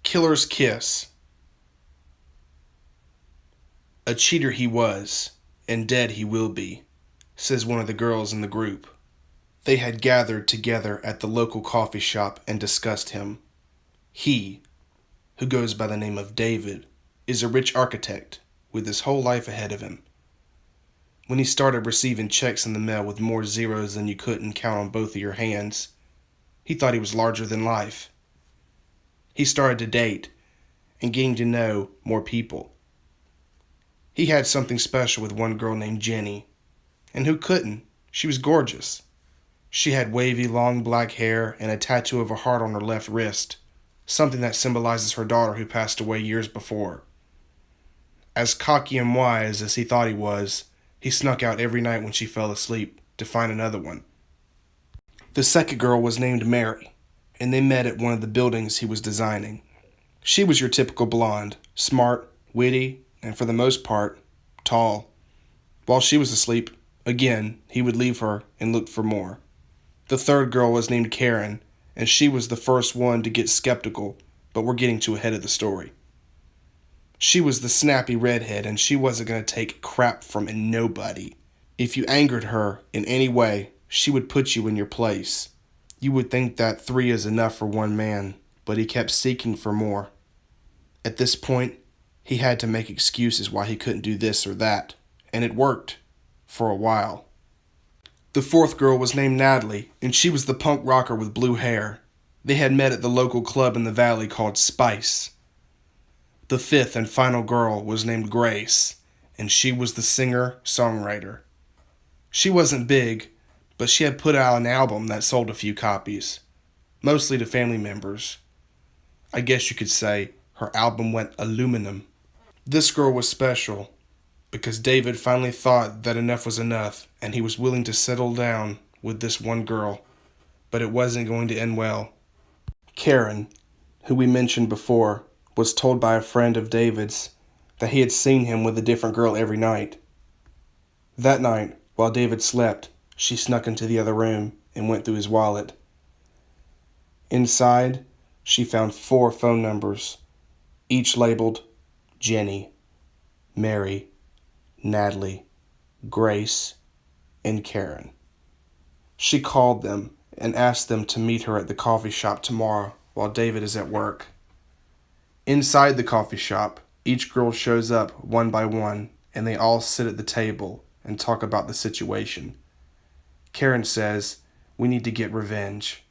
Killer's kiss. A cheater he was, and dead he will be, says one of the girls in the group. They had gathered together at the local coffee shop and discussed him. He, who goes by the name of David, is a rich architect with his whole life ahead of him. When he started receiving checks in the mail with more zeros than you couldn't count on both of your hands, he thought he was larger than life. He started to date and getting to know more people. He had something special with one girl named Jenny. And who couldn't? She was gorgeous. She had wavy, long black hair and a tattoo of a heart on her left wrist, something that symbolizes her daughter who passed away years before. As cocky and wise as he thought he was, he snuck out every night when she fell asleep to find another one. The second girl was named Mary, and they met at one of the buildings he was designing. She was your typical blonde, smart, witty, and for the most part, tall. While she was asleep, again, he would leave her and look for more. The third girl was named Karen, and she was the first one to get skeptical, but we're getting too ahead of the story. She was the snappy redhead, and she wasn't going to take crap from nobody. If you angered her in any way, she would put you in your place. You would think that 3 is enough for one man, but he kept seeking for more. At this point, he had to make excuses why he couldn't do this or that, and it worked for a while. The fourth girl was named Natalie, and she was the punk rocker with blue hair. They had met at the local club in the valley called Spice. The fifth and final girl was named Grace, and she was the singer-songwriter. She wasn't big, but she had put out an album that sold a few copies, mostly to family members. I guess you could say her album went aluminum. This girl was special because David finally thought that enough was enough and he was willing to settle down with this one girl, but it wasn't going to end well. Karen, who we mentioned before, was told by a friend of David's that he had seen him with a different girl every night. That night, while David slept, she snuck into the other room and went through his wallet. Inside, she found 4 phone numbers, each labeled Jenny, Mary, Natalie, Grace, and Karen. She called them and asked them to meet her at the coffee shop tomorrow while David is at work. Inside the coffee shop, each girl shows up one by one and they all sit at the table and talk about the situation. Karen says, "We need to get revenge."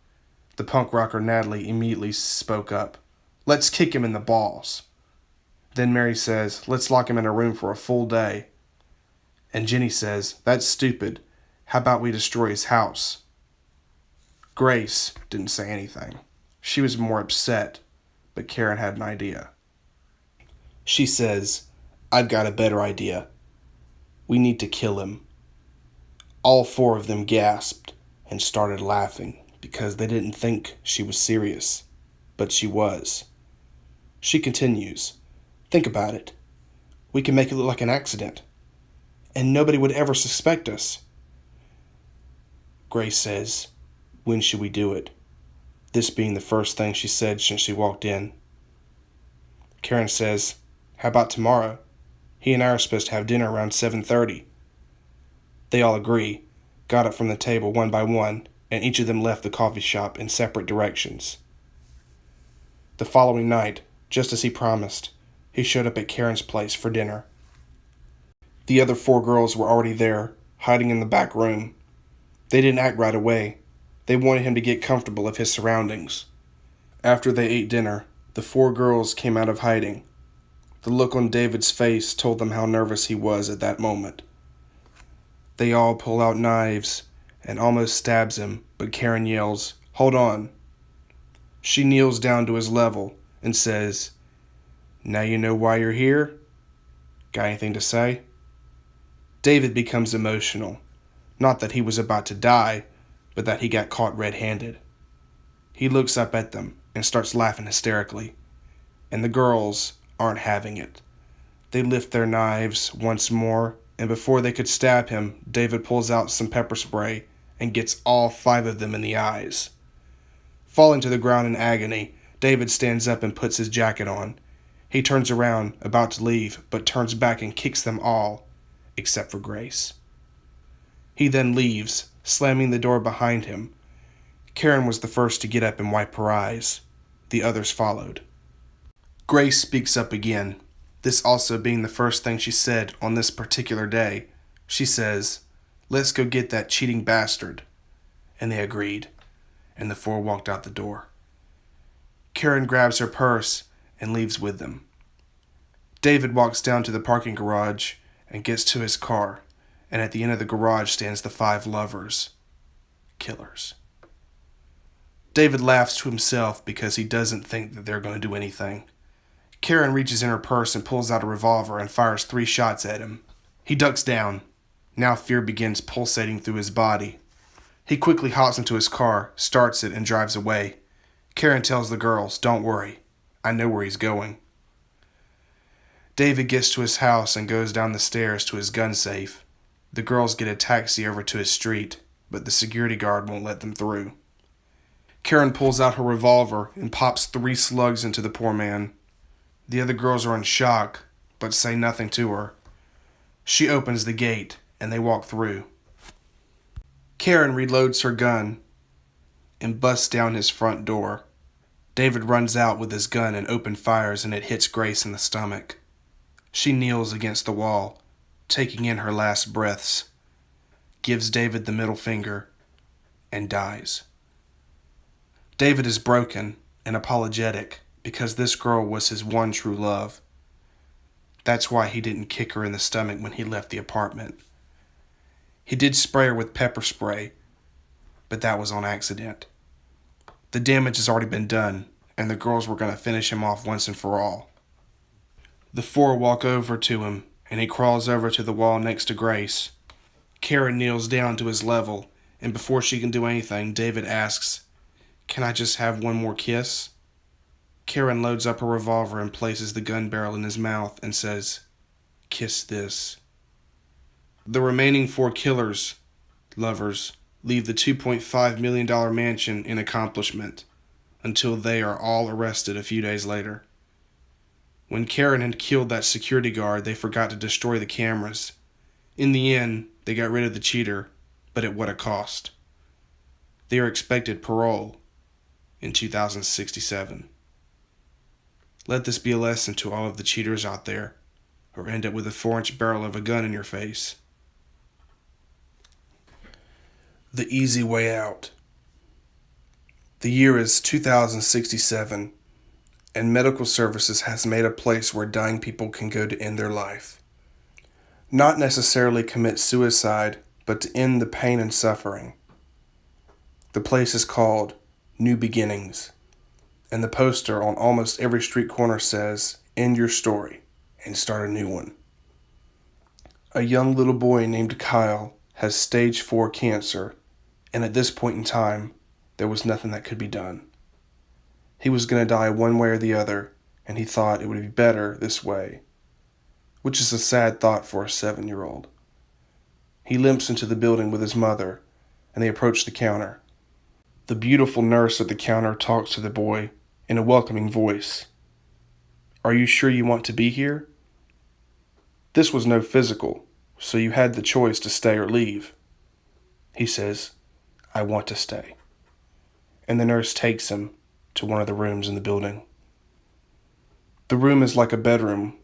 The punk rocker Natalie immediately spoke up. "Let's kick him in the balls." Then Mary says, "Let's lock him in a room for a full day." And Jenny says, "That's stupid. How about we destroy his house?" Grace didn't say anything. She was more upset, but Karen had an idea. She says, "I've got a better idea. We need to kill him." All 4 of them gasped and started laughing because they didn't think she was serious, but she was. She continues, "Think about it. We can make it look like an accident, and nobody would ever suspect us." Grace says, "When should we do it?" This being the first thing she said since she walked in. Karen says, "How about tomorrow? He and I are supposed to have dinner around 7:30. They all agree, got up from the table one by one, and each of them left the coffee shop in separate directions. The following night, just as he promised, he showed up at Karen's place for dinner. The other 4 girls were already there, hiding in the back room. They didn't act right away. They wanted him to get comfortable of his surroundings. After they ate dinner, the 4 girls came out of hiding. The look on David's face told them how nervous he was at that moment. They all pull out knives and almost stabs him, but Karen yells, "Hold on." She kneels down to his level and says, "Now you know why you're here? Got anything to say?" David becomes emotional. Not that he was about to die, but that he got caught red-handed. He looks up at them and starts laughing hysterically, and the girls aren't having it. They lift their knives once more, and before they could stab him, David pulls out some pepper spray and gets all 5 of them in the eyes. Falling to the ground in agony, David stands up and puts his jacket on. He turns around, about to leave, but turns back and kicks them all, except for Grace. He then leaves, slamming the door behind him. Karen was the first to get up and wipe her eyes. The others followed. Grace speaks up again, this also being the first thing she said on this particular day. She says, "Let's go get that cheating bastard." And they agreed, and the four walked out the door. Karen grabs her purse and leaves with them. David walks down to the parking garage and gets to his car, and at the end of the garage stands the 5 lovers. Killers. David laughs to himself because he doesn't think that they're going to do anything. Karen reaches in her purse and pulls out a revolver and fires 3 shots at him. He ducks down. Now fear begins pulsating through his body. He quickly hops into his car, starts it, and drives away. Karen tells the girls, "Don't worry, I know where he's going." David gets to his house and goes down the stairs to his gun safe. The girls get a taxi over to his street, but the security guard won't let them through. Karen pulls out her revolver and pops 3 slugs into the poor man. The other girls are in shock, but say nothing to her. She opens the gate, and they walk through. Karen reloads her gun and busts down his front door. David runs out with his gun and open fires, and it hits Grace in the stomach. She kneels against the wall, taking in her last breaths, gives David the middle finger, and dies. David is broken and apologetic because this girl was his one true love. That's why he didn't kick her in the stomach when he left the apartment. He did spray her with pepper spray, but that was on accident. The damage has already been done, and the girls were going to finish him off once and for all. The 4 walk over to him, and he crawls over to the wall next to Grace. Karen kneels down to his level, and before she can do anything, David asks, "Can I just have one more kiss?" Karen loads up her revolver and places the gun barrel in his mouth and says, "Kiss this." The remaining 4 lovers, leave the $2.5 million mansion in accomplishment until they are all arrested a few days later. When Karen had killed that security guard, they forgot to destroy the cameras. In the end, they got rid of the cheater, but at what a cost. They are expected parole in 2067. Let this be a lesson to all of the cheaters out there, or end up with a 4-inch barrel of a gun in your face. The easy way out. The year is 2067, and medical services has made a place where dying people can go to end their life. Not necessarily commit suicide, but to end the pain and suffering. The place is called New Beginnings, and the poster on almost every street corner says, "End your story and start a new one." A young little boy named Kyle has stage 4 cancer, and at this point in time, there was nothing that could be done. He was going to die one way or the other, and he thought it would be better this way, which is a sad thought for a 7-year-old. He limps into the building with his mother, and they approach the counter. The beautiful nurse at the counter talks to the boy in a welcoming voice. "Are you sure you want to be here? This was no physical, so you had the choice to stay or leave." He says, "I want to stay." And the nurse takes him to one of the rooms in the building. The room is like a bedroom,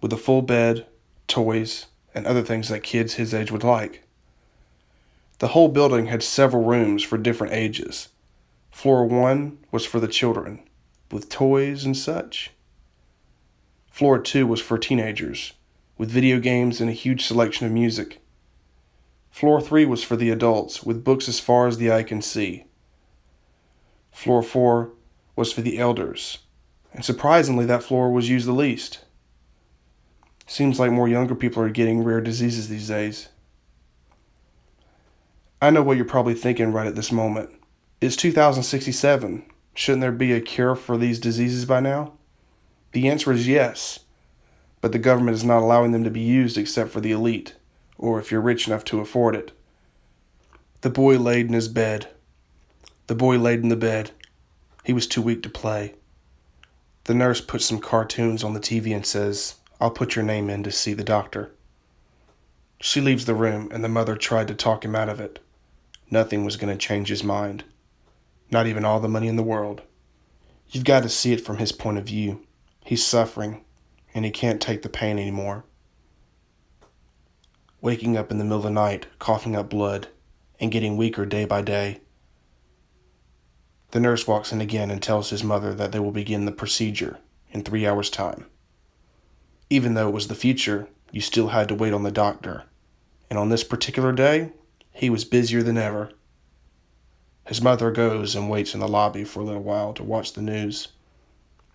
with a full bed, toys, and other things that kids his age would like. The whole building had several rooms for different ages. Floor 1 was for the children, with toys and such. Floor 2 was for teenagers, with video games and a huge selection of music. Floor 3 was for the adults, with books as far as the eye can see. Floor 4 was for the elders, and surprisingly that floor was used the least. Seems like more younger people are getting rare diseases these days. I know what you're probably thinking right at this moment. It's 2067. Shouldn't there be a cure for these diseases by now? The answer is yes, but the government is not allowing them to be used except for the elite, or if you're rich enough to afford it. The boy laid in his bed. The boy laid in the bed. He was too weak to play. The nurse puts some cartoons on the TV and says, "I'll put your name in to see the doctor." She leaves the room, and the mother tried to talk him out of it. Nothing was going to change his mind. Not even all the money in the world. You've got to see it from his point of view. He's suffering, and he can't take the pain anymore. Waking up in the middle of the night, coughing up blood, and getting weaker day by day. The nurse walks in again and tells his mother that they will begin the procedure in 3 hours' time. Even though it was the future, you still had to wait on the doctor. And on this particular day, he was busier than ever. His mother goes and waits in the lobby for a little while to watch the news.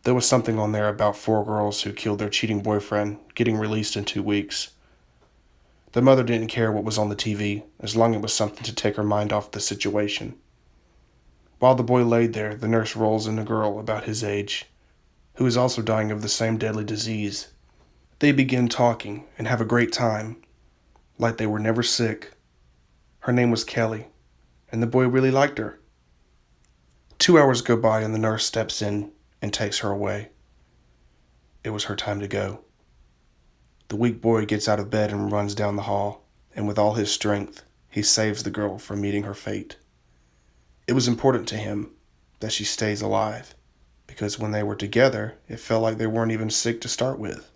There was something on there about 4 girls who killed their cheating boyfriend getting released in 2 weeks. The mother didn't care what was on the TV, as long as it was something to take her mind off the situation. While the boy laid there, the nurse rolls in a girl about his age, who is also dying of the same deadly disease. They begin talking and have a great time, like they were never sick. Her name was Kelly, and the boy really liked her. 2 hours go by and the nurse steps in and takes her away. It was her time to go. The weak boy gets out of bed and runs down the hall, and with all his strength, he saves the girl from meeting her fate. It was important to him that she stays alive, because when they were together, it felt like they weren't even sick to start with.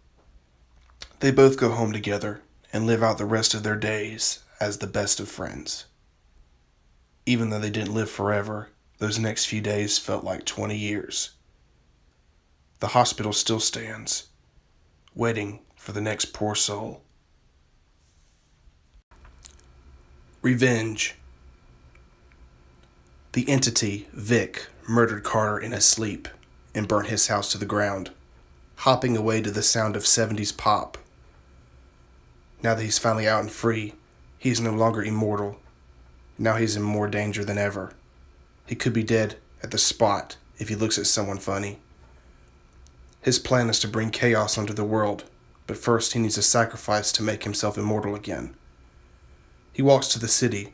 They both go home together and live out the rest of their days as the best of friends. Even though they didn't live forever, those next few days felt like 20 years. The hospital still stands, waiting for the next poor soul. Revenge. The entity, Vic, murdered Carter in his sleep and burnt his house to the ground, hopping away to the sound of 70s pop. Now that he's finally out and free, he's no longer immortal. Now he's in more danger than ever. He could be dead at the spot if he looks at someone funny. His plan is to bring chaos onto the world, but first he needs a sacrifice to make himself immortal again. He walks to the city.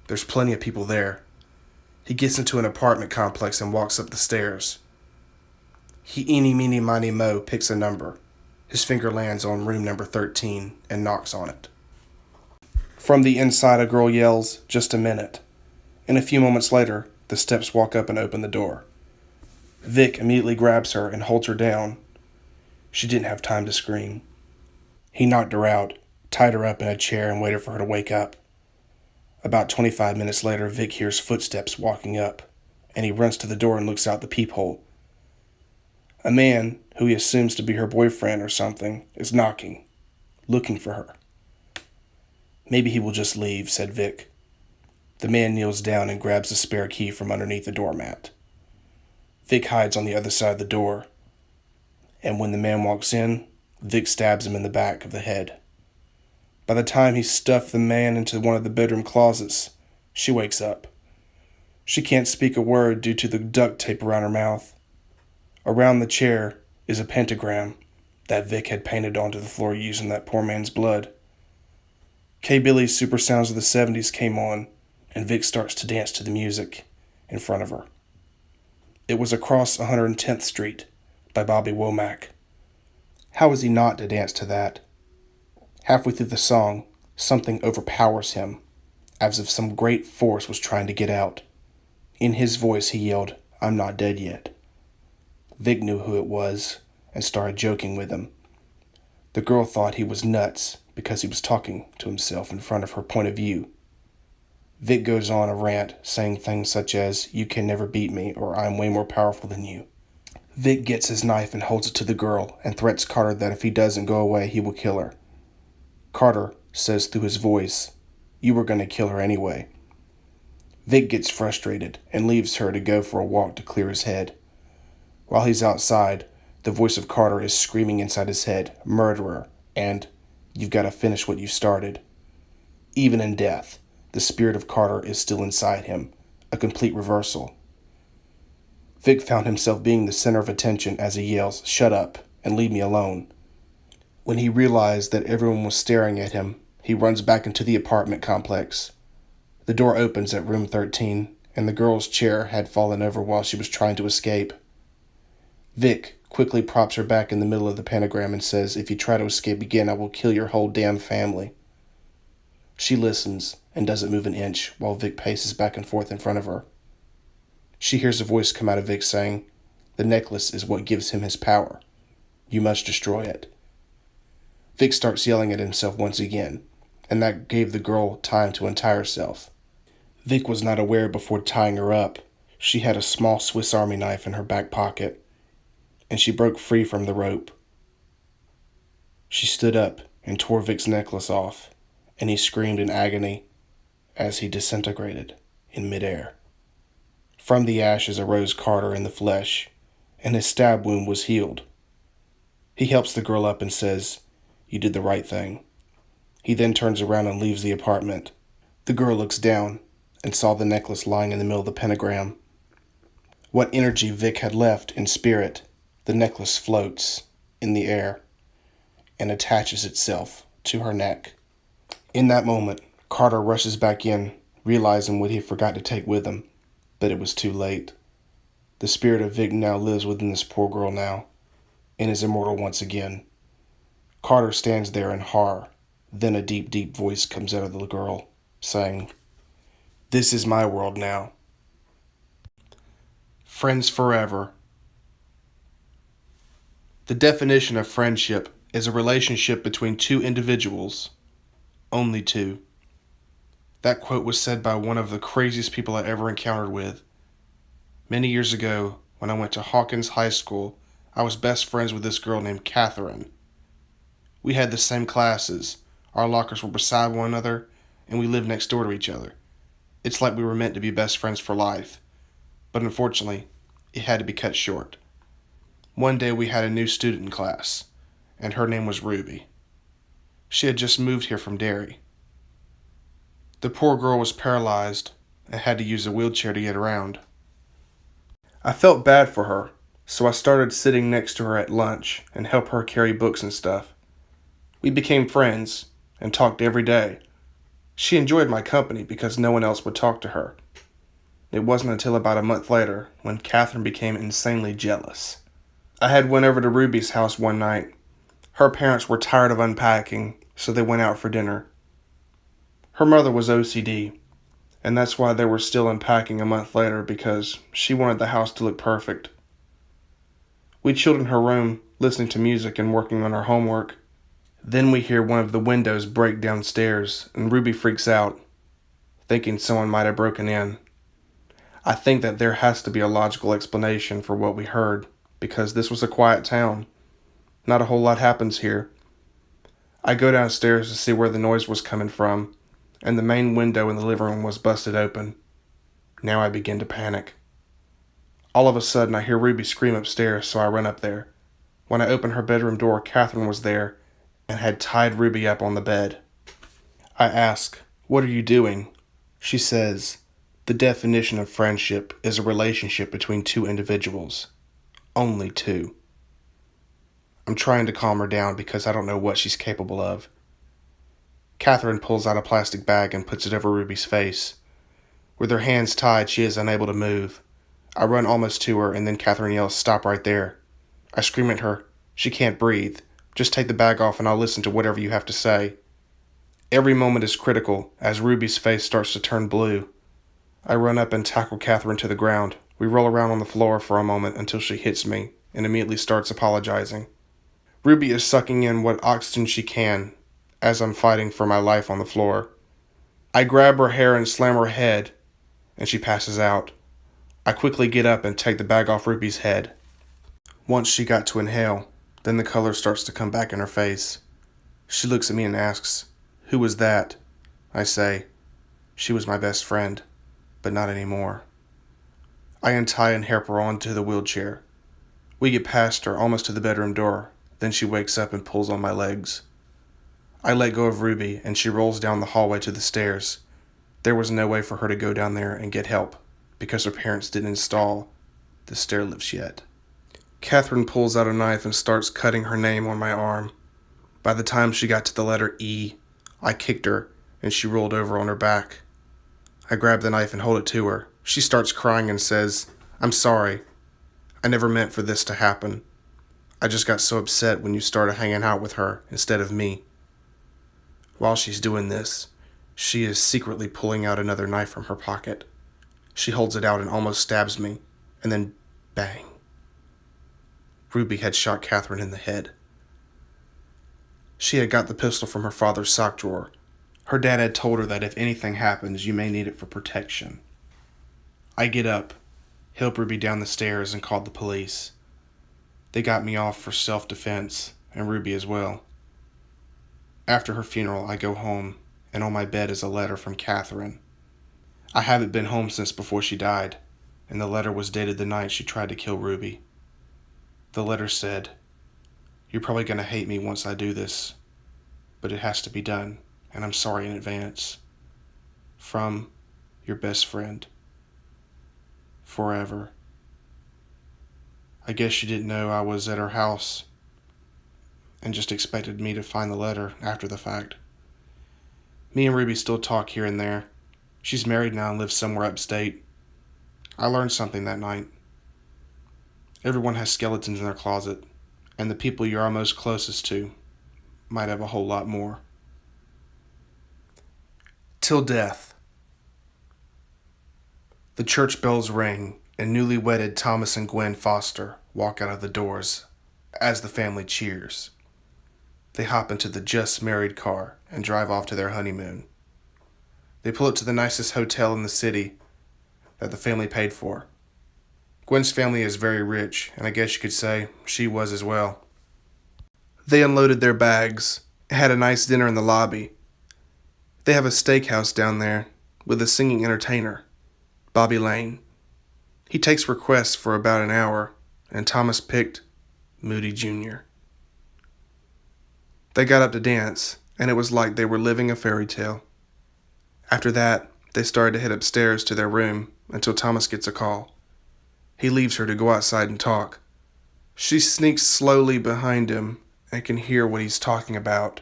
There's plenty of people there. He gets into an apartment complex and walks up the stairs. He eeny, meeny, miny, mo picks a number. His finger lands on room number 13 and knocks on it. From the inside, a girl yells, "Just a minute." And a few moments later, the steps walk up and open the door. Vic immediately grabs her and holds her down. She didn't have time to scream. He knocked her out, tied her up in a chair, and waited for her to wake up. About 25 minutes later, Vic hears footsteps walking up, and he runs to the door and looks out the peephole. A man, who he assumes to be her boyfriend or something, is knocking, looking for her. "Maybe he will just leave," said Vic. The man kneels down and grabs a spare key from underneath the doormat. Vic hides on the other side of the door, and when the man walks in, Vic stabs him in the back of the head. By the time he stuffed the man into one of the bedroom closets, she wakes up. She can't speak a word due to the duct tape around her mouth. Around the chair is a pentagram that Vic had painted onto the floor using that poor man's blood. K-Billy's Super Sounds of the 70s came on, and Vic starts to dance to the music in front of her. It was Across 110th Street by Bobby Womack. How was he not to dance to that? Halfway through the song, something overpowers him, as if some great force was trying to get out. In his voice, he yelled, "I'm not dead yet." Vic knew who it was and started joking with him. The girl thought he was nuts because he was talking to himself in front of her point of view. Vic goes on a rant, saying things such as, "You can never beat me," or "I'm way more powerful than you." Vic gets his knife and holds it to the girl and threats Carter that if he doesn't go away, he will kill her. Carter says through his voice, "You were going to kill her anyway." Vic gets frustrated and leaves her to go for a walk to clear his head. While he's outside, the voice of Carter is screaming inside his head, "Murderer," and "You've got to finish what you started." Even in death, the spirit of Carter is still inside him, a complete reversal. Vic found himself being the center of attention as he yells, "Shut up and leave me alone." When he realized that everyone was staring at him, he runs back into the apartment complex. The door opens at room 13, and the girl's chair had fallen over while she was trying to escape. Vic quickly props her back in the middle of the pentagram and says, "If you try to escape again, I will kill your whole damn family." She listens and doesn't move an inch while Vic paces back and forth in front of her. She hears a voice come out of Vic saying, "The necklace is what gives him his power. You must destroy it." Vic starts yelling at himself once again, and that gave the girl time to untie herself. Vic was not aware before tying her up. She had a small Swiss Army knife in her back pocket, and she broke free from the rope. She stood up and tore Vic's necklace off, and he screamed in agony as he disintegrated in midair. From the ashes arose Carter in the flesh, and his stab wound was healed. He helps the girl up and says, "You did the right thing." He then turns around and leaves the apartment. The girl looks down and saw the necklace lying in the middle of the pentagram. What energy Vic had left in spirit, the necklace floats in the air and attaches itself to her neck. In that moment, Carter rushes back in, realizing what he forgot to take with him, but it was too late. The spirit of Vic now lives within this poor girl now, and is immortal once again. Carter stands there in horror. Then a deep, deep voice comes out of the girl, saying, "This is my world now. Friends forever." The definition of friendship is a relationship between two individuals, only two. That quote was said by one of the craziest people I ever encountered with. Many years ago, when I went to Hawkins High School, I was best friends with this girl named Catherine. We had the same classes, our lockers were beside one another, and we lived next door to each other. It's like we were meant to be best friends for life, but unfortunately, it had to be cut short. One day we had a new student in class, and her name was Ruby. She had just moved here from Derry. The poor girl was paralyzed and had to use a wheelchair to get around. I felt bad for her, so I started sitting next to her at lunch and helped her carry books and stuff. We became friends and talked every day. She enjoyed my company because no one else would talk to her. It wasn't until about a month later when Catherine became insanely jealous. I had went over to Ruby's house one night. Her parents were tired of unpacking, so they went out for dinner. Her mother was OCD, and that's why they were still unpacking a month later, because she wanted the house to look perfect. We chilled in her room, listening to music and working on our homework. Then we hear one of the windows break downstairs, and Ruby freaks out, thinking someone might have broken in. I think that there has to be a logical explanation for what we heard, because this was a quiet town. Not a whole lot happens here. I go downstairs to see where the noise was coming from, and the main window in the living room was busted open. Now I begin to panic. All of a sudden I hear Ruby scream upstairs, so I run up there. When I open her bedroom door, Catherine was there and had tied Ruby up on the bed. I ask, "What are you doing?" She says, "The definition of friendship is a relationship between two individuals. Only two." I'm trying to calm her down because I don't know what she's capable of. Catherine pulls out a plastic bag and puts it over Ruby's face. With her hands tied, she is unable to move. I run almost to her, and then Catherine yells, "Stop right there." I scream at her, "She can't breathe. Just take the bag off and I'll listen to whatever you have to say." Every moment is critical as Ruby's face starts to turn blue. I run up and tackle Catherine to the ground. We roll around on the floor for a moment until she hits me and immediately starts apologizing. Ruby is sucking in what oxygen she can as I'm fighting for my life on the floor. I grab her hair and slam her head, and she passes out. I quickly get up and take the bag off Ruby's head. Once she got to inhale, then the color starts to come back in her face. She looks at me and asks, "Who was that?" I say, "She was my best friend, but not anymore." I untie and help her onto the wheelchair. We get past her, almost to the bedroom door. Then she wakes up and pulls on my legs. I let go of Ruby, and she rolls down the hallway to the stairs. There was no way for her to go down there and get help, because her parents didn't install the stair lifts yet. Catherine pulls out a knife and starts cutting her name on my arm. By the time she got to the letter E, I kicked her, and she rolled over on her back. I grab the knife and hold it to her, She starts crying and says, "I'm sorry. I never meant for this to happen. I just got so upset when you started hanging out with her instead of me." While she's doing this, she is secretly pulling out another knife from her pocket. She holds it out and almost stabs me, and then bang. Ruby had shot Catherine in the head. She had got the pistol from her father's sock drawer. Her dad had told her that if anything happens, you may need it for protection. I get up, help Ruby down the stairs, and called the police. They got me off for self-defense, and Ruby as well. After her funeral, I go home, and on my bed is a letter from Catherine. I haven't been home since before she died, and the letter was dated the night she tried to kill Ruby. The letter said, "You're probably going to hate me once I do this, but it has to be done, and I'm sorry in advance. From your best friend. Forever." I guess she didn't know I was at her house and just expected me to find the letter after the fact. Me and Ruby still talk here and there. She's married now and lives somewhere upstate. I learned something that night. Everyone has skeletons in their closet, and the people you are most closest to might have a whole lot more. Till death. The church bells ring, and newly wedded Thomas and Gwen Foster walk out of the doors as the family cheers. They hop into the just married car and drive off to their honeymoon. They pull up to the nicest hotel in the city that the family paid for. Gwen's family is very rich, and I guess you could say she was as well. They unloaded their bags, had a nice dinner in the lobby. They have a steakhouse down there with a singing entertainer, Bobby Lane. He takes requests for about an hour, and Thomas picked Moody Jr. They got up to dance, and it was like they were living a fairy tale. After that, they started to head upstairs to their room until Thomas gets a call. He leaves her to go outside and talk. She sneaks slowly behind him and can hear what he's talking about.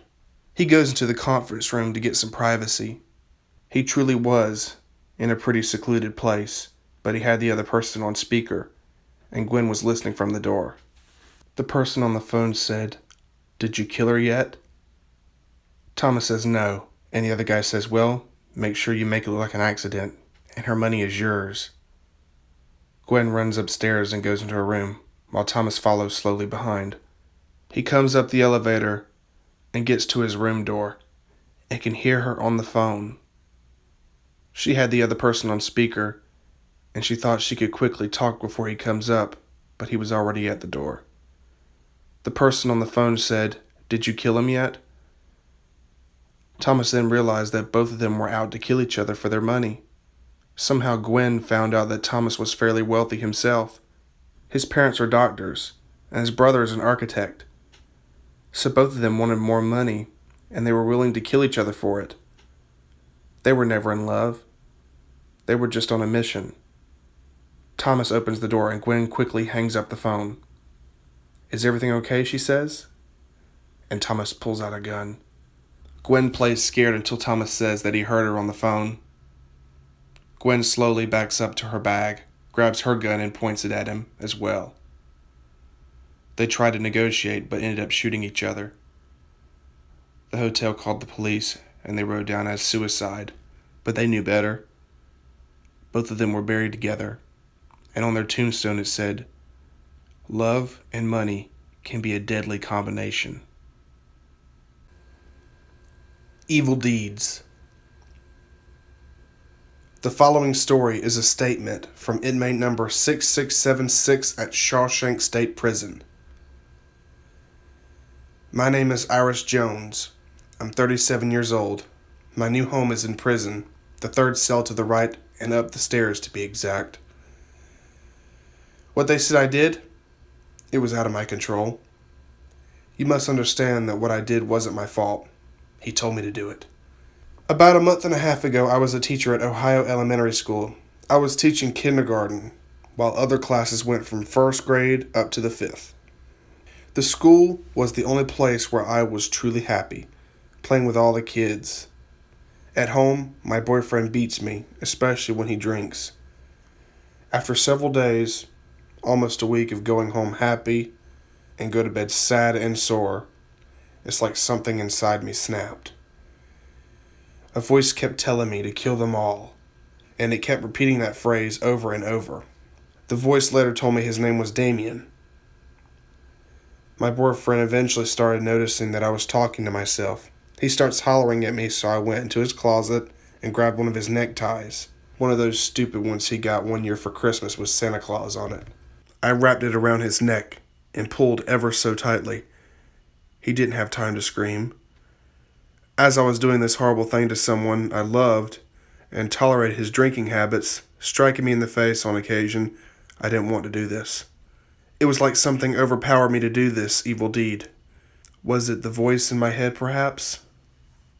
He goes into the conference room to get some privacy. He truly was in a pretty secluded place, but he had the other person on speaker, and Gwen was listening from the door. The person on the phone said, "Did you kill her yet?" Thomas says no, and the other guy says, "Well, make sure you make it look like an accident, and her money is yours." Gwen runs upstairs and goes into her room, while Thomas follows slowly behind. He comes up the elevator and gets to his room door, and can hear her on the phone. She had the other person on speaker, and she thought she could quickly talk before he comes up, but he was already at the door. The person on the phone said, "Did you kill him yet?" Thomas then realized that both of them were out to kill each other for their money. Somehow Gwen found out that Thomas was fairly wealthy himself. His parents are doctors, and his brother is an architect. So both of them wanted more money, and they were willing to kill each other for it. They were never in love. They were just on a mission. Thomas opens the door, and Gwen quickly hangs up the phone. "Is everything okay?" she says. And Thomas pulls out a gun. Gwen plays scared until Thomas says that he heard her on the phone. Gwen slowly backs up to her bag, grabs her gun, and points it at him as well. They tried to negotiate, but ended up shooting each other. The hotel called the police, and they wrote down as suicide, but they knew better. Both of them were buried together, and on their tombstone it said, "Love and money can be a deadly combination." Evil deeds. The following story is a statement from inmate number 6676 at Shawshank State Prison. My name is Iris Jones. I'm 37 years old. My new home is in prison, the third cell to the right and up the stairs to be exact. What they said I did? It was out of my control. You must understand that what I did wasn't my fault. He told me to do it. About a month and a half ago, I was a teacher at Ohio Elementary School. I was teaching kindergarten, while other classes went from first grade up to the fifth. The school was the only place where I was truly happy, playing with all the kids. At home, my boyfriend beats me, especially when he drinks. After several days, almost a week of going home happy and go to bed sad and sore, it's like something inside me snapped. A voice kept telling me to kill them all, and it kept repeating that phrase over and over. The voice later told me his name was Damien. My boyfriend eventually started noticing that I was talking to myself. He starts hollering at me, so I went into his closet and grabbed one of his neckties. One of those stupid ones he got one year for Christmas with Santa Claus on it. I wrapped it around his neck and pulled ever so tightly. He didn't have time to scream. As I was doing this horrible thing to someone I loved and tolerated his drinking habits, striking me in the face on occasion, I didn't want to do this. It was like something overpowered me to do this evil deed. Was it the voice in my head, perhaps?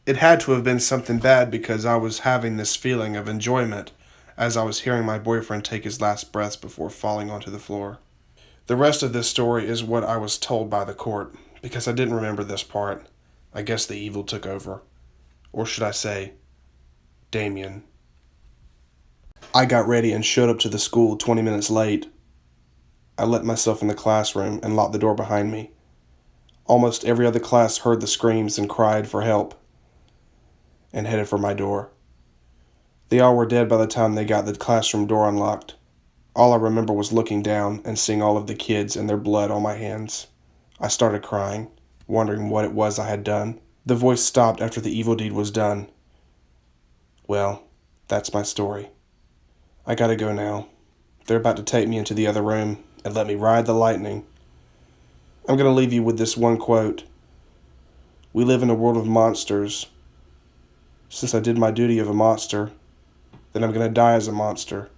It had to have been something bad because I was having this feeling of enjoyment as I was hearing my boyfriend take his last breaths before falling onto the floor. The rest of this story is what I was told by the court, because I didn't remember this part. I guess the evil took over. Or should I say, Damien. I got ready and showed up to the school 20 minutes late. I let myself in the classroom and locked the door behind me. Almost every other class heard the screams and cried for help and headed for my door. They all were dead by the time they got the classroom door unlocked. All I remember was looking down and seeing all of the kids and their blood on my hands. I started crying, wondering what it was I had done. The voice stopped after the evil deed was done. Well, that's my story. I gotta go now. They're about to take me into the other room and let me ride the lightning. I'm gonna leave you with this one quote. We live in a world of monsters. Since I did my duty of a monster, then I'm gonna die as a monster.